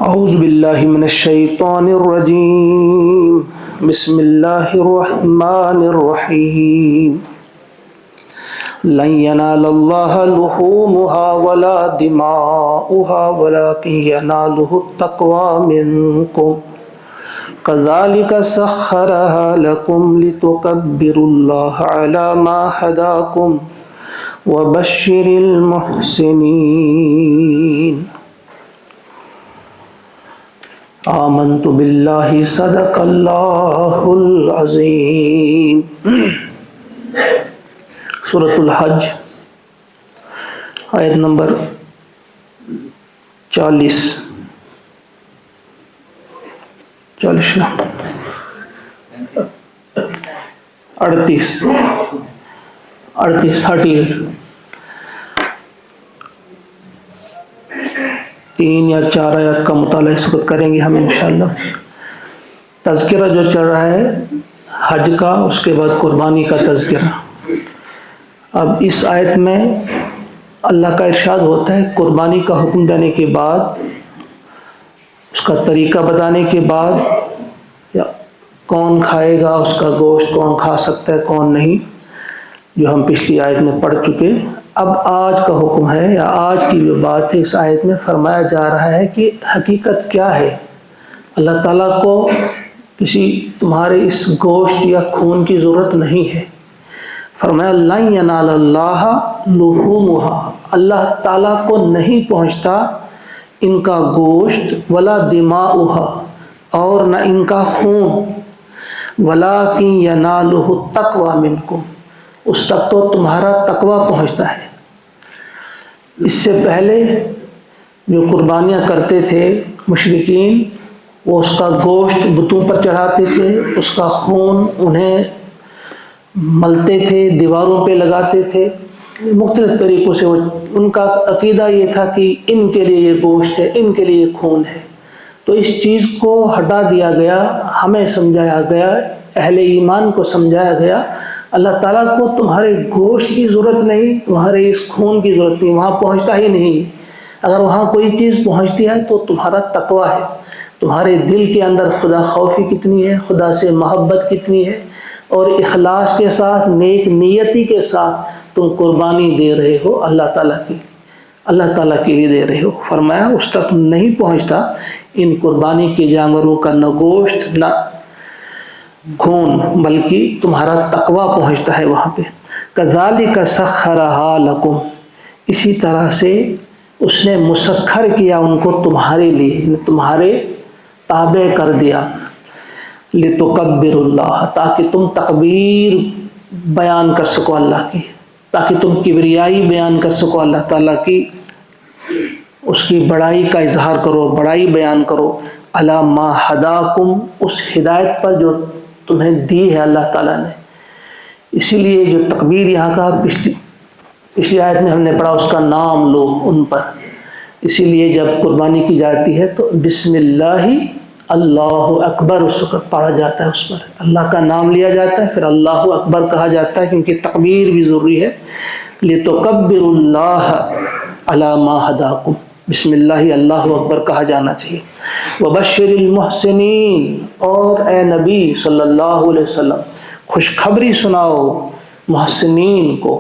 اعوذ باللہ من الشیطان الرجیم بسم اللہ الرحمن الرحیم لن ینال اللہ لحومها ولا دماؤها ولكن ینالہ التقوی منکم كذلك سخرها لكم لتكبروا الله على ما هداكم وبشر المحسنين آمنت باللہ صدق اللہ العظیم۔ سورۃ الحج آیت نمبر 40 38 3 یا 4 آیات کا مطالعہ اس وقت کریں گے ہم انشاءاللہ۔ تذکرہ جو چل رہا ہے حج کا، اس کے بعد قربانی کا تذکرہ۔ اب اس آیت میں اللہ کا ارشاد ہوتا ہے، قربانی کا حکم دینے کے بعد، اس کا طریقہ بتانے کے بعد، یا کون کھائے گا اس کا گوشت، کون کھا سکتا ہے کون نہیں، جو ہم پچھلی آیت میں پڑھ چکے۔ اب آج کا حکم ہے، یا آج کی جو بات ہے، اس آیت میں فرمایا جا رہا ہے کہ حقیقت کیا ہے۔ اللہ تعالیٰ کو کسی تمہارے اس گوشت یا خون کی ضرورت نہیں ہے۔ فرمایا لن ینال اللہ لحومها، اللہ تعالیٰ کو نہیں پہنچتا ان کا گوشت، ولا دماؤها، اور نہ ان کا خون، ولکن ینالہ التقوی منکم، اس تک تو تمہارا تقوی پہنچتا ہے۔ اس سے پہلے جو قربانیاں کرتے تھے مشرکین، وہ اس کا گوشت بتوں پر چڑھاتے تھے، اس کا خون انہیں ملتے تھے، دیواروں پہ لگاتے تھے، مختلف طریقوں سے ان کا عقیدہ یہ تھا کہ ان کے لیے یہ گوشت ہے، ان کے لیے یہ خون ہے۔ تو اس چیز کو ہٹا دیا گیا، ہمیں سمجھایا گیا، اہل ایمان کو سمجھایا گیا، اللہ تعالیٰ کو تمہارے گوشت کی ضرورت نہیں، تمہارے اس خون کی ضرورت نہیں، وہاں پہنچتا ہی نہیں۔ اگر وہاں کوئی چیز پہنچتی ہے تو تمہارا تقوی ہے، تمہارے دل کے اندر خدا خوفی کتنی ہے، خدا سے محبت کتنی ہے، اور اخلاص کے ساتھ، نیک نیتی کے ساتھ تم قربانی دے رہے ہو اللہ تعالیٰ کی، اللہ تعالیٰ کے لیے دے رہے ہو۔ فرمایا اس تک نہیں پہنچتا ان قربانی کے جانوروں کا نہ گوشت نہ خون، بلکہ تمہارا تقوی پہنچتا ہے وہاں پہ۔ کذالک سخرھا لکم، اسی طرح سے اس نے مسخر کیا ان کو تمہارے لیے، تمہارے تابع کر دیا، لتکبروا اللہ، تاکہ تم تکبیر بیان کر سکو اللہ کی، تاکہ تم کبریائی بیان کر سکو اللہ تعالیٰ کی، اس کی بڑائی کا اظہار کرو، بڑائی بیان کرو، علی ما ہداکم، اس ہدایت پر جو تمہیں دی ہے اللہ تعالیٰ نے۔ اسی لیے جو تکبیر یہاں کا پچھلی آیت میں ہم نے پڑھا، اس کا نام لو ان پر۔ اسی لیے جب قربانی کی جاتی ہے تو بسم اللہ اللہ اکبر اس وقت پڑھا جاتا ہے، اس پر اللہ کا نام لیا جاتا ہے، پھر اللہ اکبر کہا جاتا ہے، کیونکہ تکبیر بھی ضروری ہے۔ لِتُكَبِّرُوا اللَّهَ عَلَى مَا هَدَاكُمْ، بسم اللہ اللہ اکبر کہا جانا چاہیے۔ وَبَشِّرِ الْمُحْسِنِينَ، اور اے نبی صلی اللہ علیہ وسلم خوشخبری سناؤ محسنین کو،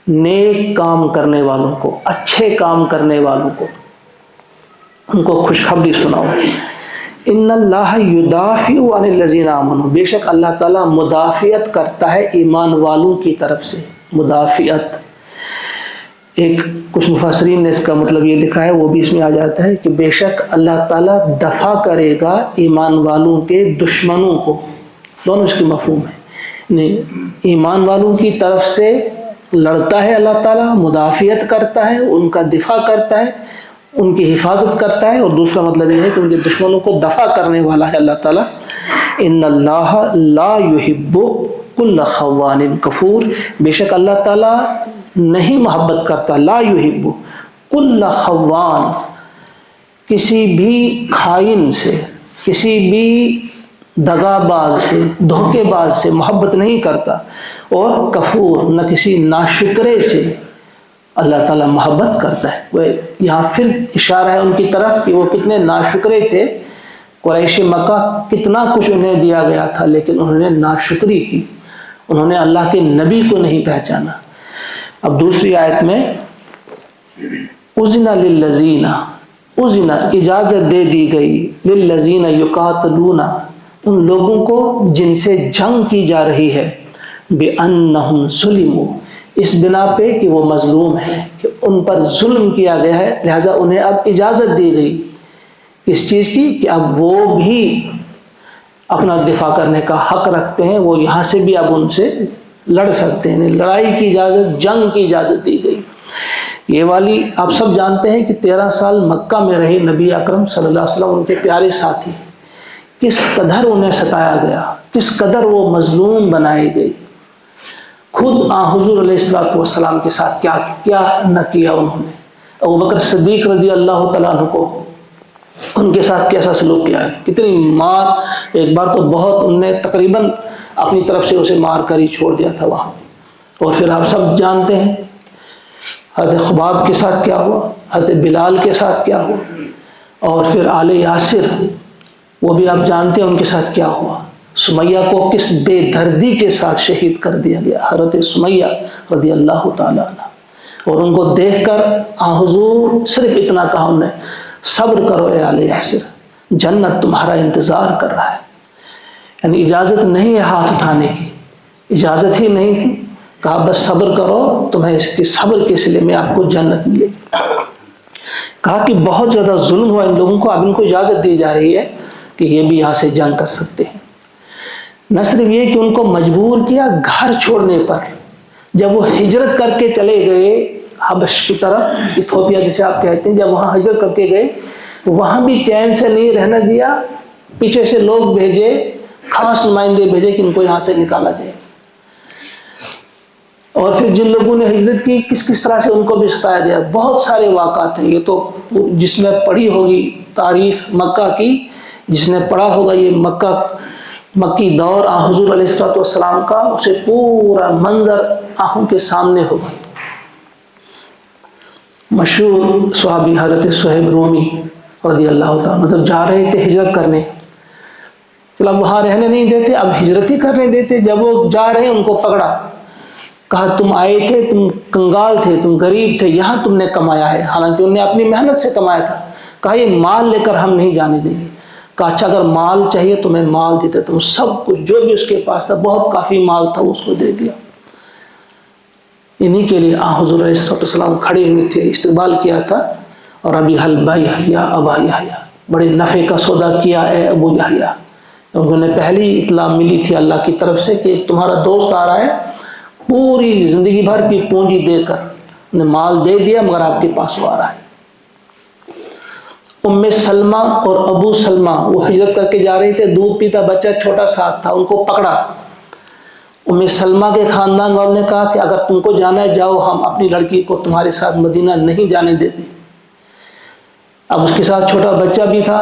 نیک کام کرنے والوں کو، اچھے کام کرنے والوں کو، ان کو خوشخبری سناؤ۔ ان اللہ یدافع عن الذین آمنوا، بے شک اللہ تعالیٰ مدافعت کرتا ہے ایمان والوں کی طرف سے۔ مدافعت، ایک کچھ مفسرین نے اس کا مطلب یہ لکھا ہے، وہ بھی اس میں آ جاتا ہے کہ بے شک اللہ تعالیٰ دفع کرے گا ایمان والوں کے دشمنوں کو، دونوں اس کی مفہوم ہے، ایمان والوں کی طرف سے لڑتا ہے اللہ تعالیٰ، مدافعت کرتا ہے، ان کا دفاع کرتا ہے، ان کی حفاظت کرتا ہے، اور دوسرا مطلب یہ ہے کہ ان کے دشمنوں کو دفع کرنے والا ہے اللہ تعالیٰ۔ ان اللہ لا يحب کل خوان کفور، بے شک اللہ تعالیٰ نہیں محبت کرتا، لا يحب کل خوان، کسی بھی خائن سے، کسی بھی دغا باز سے، دھوکے باز سے محبت نہیں کرتا، اور کفور، نہ کسی ناشکرے سے اللہ تعالیٰ محبت کرتا ہے. وہ یہاں پھر اشارہ ہے ان کی طرف کہ وہ کتنے ناشکرے تھے. قریش مکہ کتنا کچھ انہیں دیا گیا تھا لیکن انہوں نے ناشکری کی، انہوں نے اللہ کے نبی کو نہیں پہچانا. اب دوسری آیت میں اذن للذین، اذن اجازت دے دی گئی، للذین یقاتلون ان لوگوں کو جن سے جنگ کی جا رہی ہے، بأنہم ظلموا اس بنا پہ کہ وہ مظلوم ہیں، کہ ان پر ظلم کیا گیا ہے، لہذا انہیں اب اجازت دی گئی اس چیز کی کہ اب وہ بھی اپنا دفاع کرنے کا حق رکھتے ہیں، وہ یہاں سے بھی اب ان سے لڑ سکتے ہیں. لڑائی کی اجازت، جنگ کی اجازت دی گئی. یہ والی آپ سب جانتے ہیں کہ 13 سال مکہ میں رہے نبی اکرم صلی اللہ علیہ وسلم، ان کے پیارے ساتھی، کس قدر انہیں ستایا گیا، کس قدر وہ مظلوم بنائے گئے. خود حضور علیہ السلام کے ساتھ کیا نہ کیا انہوں نے. ابوبکر صدیق رضی اللہ تعالیٰ عنہ کو ان کے ساتھ کیسا سلوک کیا ہے، کتنی مار. ایک بار تو بہت ان نے تقریباً اپنی طرف سے اسے مار کر ہی چھوڑ دیا تھا وہاں. اور پھر آپ سب جانتے ہیں حضرت خباب کے ساتھ کیا ہوا، حضرت بلال کے ساتھ کیا ہوا، اور پھر آل یاسر وہ بھی آپ جانتے ہیں ان کے ساتھ کیا ہوا. سمیہ کو کس بے دردی کے ساتھ شہید کر دیا گیا، حضرت سمیہ رضی اللہ تعالیٰ عنہ. اور ان کو دیکھ کر حضور صرف اتنا کہا انہوں نے، صبر کرو اے آل یاسر، جنت تمہارا انتظار کر رہا ہے. یعنی اجازت نہیں ہے ہاتھ اٹھانے کی، اجازت ہی نہیں تھی. کہا بس صبر کرو، تمہیں اس کی صبر کے صلے میں آپ کو جنت ملے گی. کہا کہ بہت زیادہ ظلم ہوا ان لوگوں کو، اب ان کو اجازت دی جا رہی ہے کہ یہ بھی یہاں سے جنگ کر سکتے ہیں. نہ صرف یہ کہ ان کو مجبور کیا گھر چھوڑنے پر، جب وہ ہجرت کر کے چلے گئے حبش کی طرف، ایتھوپیا جسے آپ کہتے ہیں، جب وہاں ہجرت کر کے گئے وہاں بھی چین سے نہیں رہنا دیا. پیچھے سے لوگ بھیجے، خاص نمائندے بھیجے کہ ان کو یہاں سے نکالا جائے. اور پھر جن لوگوں نے ہجرت کی کس طرح سے ان کو بھی ستایا گیا. بہت سارے واقعات ہیں. یہ تو جس نے پڑھی ہوگی تاریخ مکہ کی، جس نے پڑھا ہوگا یہ مکی دور حضور علیہ السلام کا، اسے پورا منظر آنکھوں کے سامنے ہوگا. مشہور صحابی حضرت صہیب رومی رضی اللہ تعالیٰ مطلب جا رہے تھے ہجرت کرنے، چلو وہاں رہنے نہیں دیتے، اب ہجرت ہی کرنے دیتے. جب وہ جا رہے ان کو پکڑا، کہا تم آئے تھے، تم کنگال تھے، تم غریب تھے، یہاں تم نے کمایا ہے، حالانکہ انہوں نے اپنی محنت سے کمایا تھا. کہا یہ مال لے کر ہم نہیں جانے دیں گے. کہا اچھا اگر مال چاہیے تو میں مال دیتے. تم سب کچھ جو بھی اس کے پاس تھا، بہت کافی مال تھا، اس کو دے دیا. انہی کے لیے حضور علیہ السلام کھڑے ہوئے تھے، استقبال کیا تھا. اور ابھی حل یا ابا یحییٰ، بڑے نفع کا سودا کیا ہے ابو یحییٰ. انہوں نے پہلی اطلاع ملی تھی اللہ کی طرف سے کہ تمہارا دوست آ رہا ہے، پوری زندگی بھر کی پونجی دے کر انہیں مال دے دیا، مگر آپ کے پاس وہ آ رہا ہے. ام سلمہ اور ابو سلمہ وہ ہجرت کر کے جا رہے تھے، دودھ پیتا بچہ چھوٹا ساتھ تھا، ان کو پکڑا. ام سلمہ کے خاندان والوں نے کہا کہ اگر تم کو جانا ہے جاؤ، ہم اپنی لڑکی کو تمہارے ساتھ مدینہ نہیں جانے دیتے. اب اس کے ساتھ چھوٹا بچہ بھی تھا.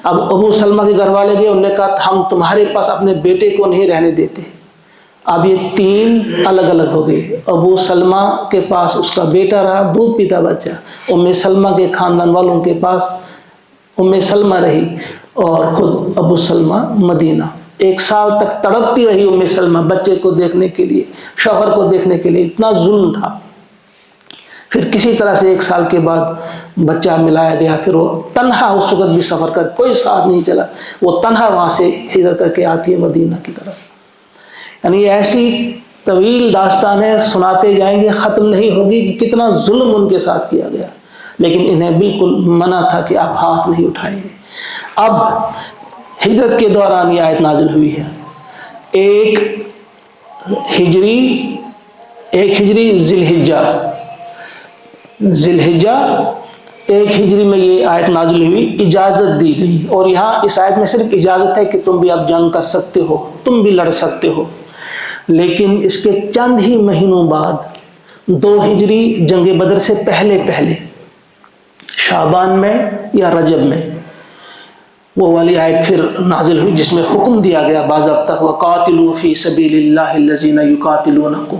اب ابو سلمہ کے گھر والے گئے، انہوں نے کہا ہم تمہارے پاس اپنے بیٹے کو نہیں رہنے دیتے. اب یہ تین الگ الگ ہو گئے. ابو سلمہ کے پاس اس کا بیٹا رہا، دودھ پیتا بچہ. ام سلمہ کے خاندان والوں کے پاس ام سلمہ رہی، اور خود ابو سلمہ مدینہ. 1 سال تک تڑپتی رہی ام سلمہ بچے کو دیکھنے کے لیے، شوہر کو دیکھنے کے لیے. اتنا ظلم تھا. پھر کسی طرح سے 1 سال کے بعد بچہ ملایا گیا. پھر وہ تنہا اس وقت بھی سفر کر، کوئی ساتھ نہیں چلا، وہ تنہا وہاں سے ہجرت کر کے آتی ہے مدینہ کی طرف. یعنی ایسی طویل داستانیں سناتے جائیں گے، ختم نہیں ہوگی کہ کتنا ظلم ان کے ساتھ کیا گیا. لیکن انہیں بالکل منع تھا کہ آپ ہاتھ نہیں اٹھائیں گے. اب ہجرت کے دوران یہ آیت نازل ہوئی ہے. ایک ہجری ذی الحجہ 1 ہجری میں یہ آیت نازل ہوئی، اجازت دی گئی. اور یہاں اس آیت میں صرف اجازت ہے کہ تم بھی اب جنگ کر سکتے ہو، تم بھی لڑ سکتے ہو. لیکن اس کے چند ہی مہینوں بعد 2 ہجری جنگ بدر سے پہلے شعبان میں یا رجب میں وہ والی آیت پھر نازل ہوئی، جس میں حکم دیا گیا باضابطہ، وَقَاتِلُوا فِي سَبِيلِ اللَّهِ الَّذِينَ يُقَاتِلُونَكُمْ.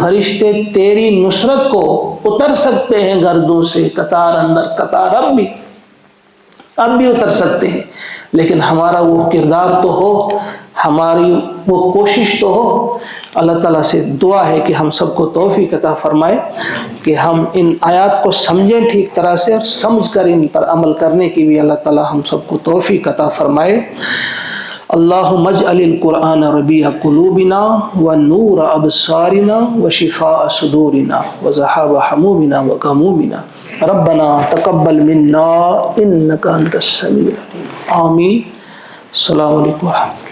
فرشتے تیری نصرت کو اتر سکتے ہیں گردوں سے، قطار اندر قطار اب بھی اتر سکتے ہیں، لیکن ہمارا وہ کردار تو ہو، ہماری وہ کوشش تو ہو۔ اللہ تعالیٰ سے دعا ہے کہ ہم سب کو توفیق عطا فرمائے کہ ہم ان آیات کو سمجھیں ٹھیک طرح سے، اور سمجھ کر ان پر عمل کرنے کی بھی اللہ تعالیٰ ہم سب کو توفیق عطا فرمائے۔ اللہم اجعل القرآن ربیع قلوبنا ونور ابصارنا وشفاء صدورنا وذہاب حمومنا وغمومنا ربنا تقبل منا انک انت السمیع العلیم۔ آمین۔ السلام علیکم ورحمۃ اللہ۔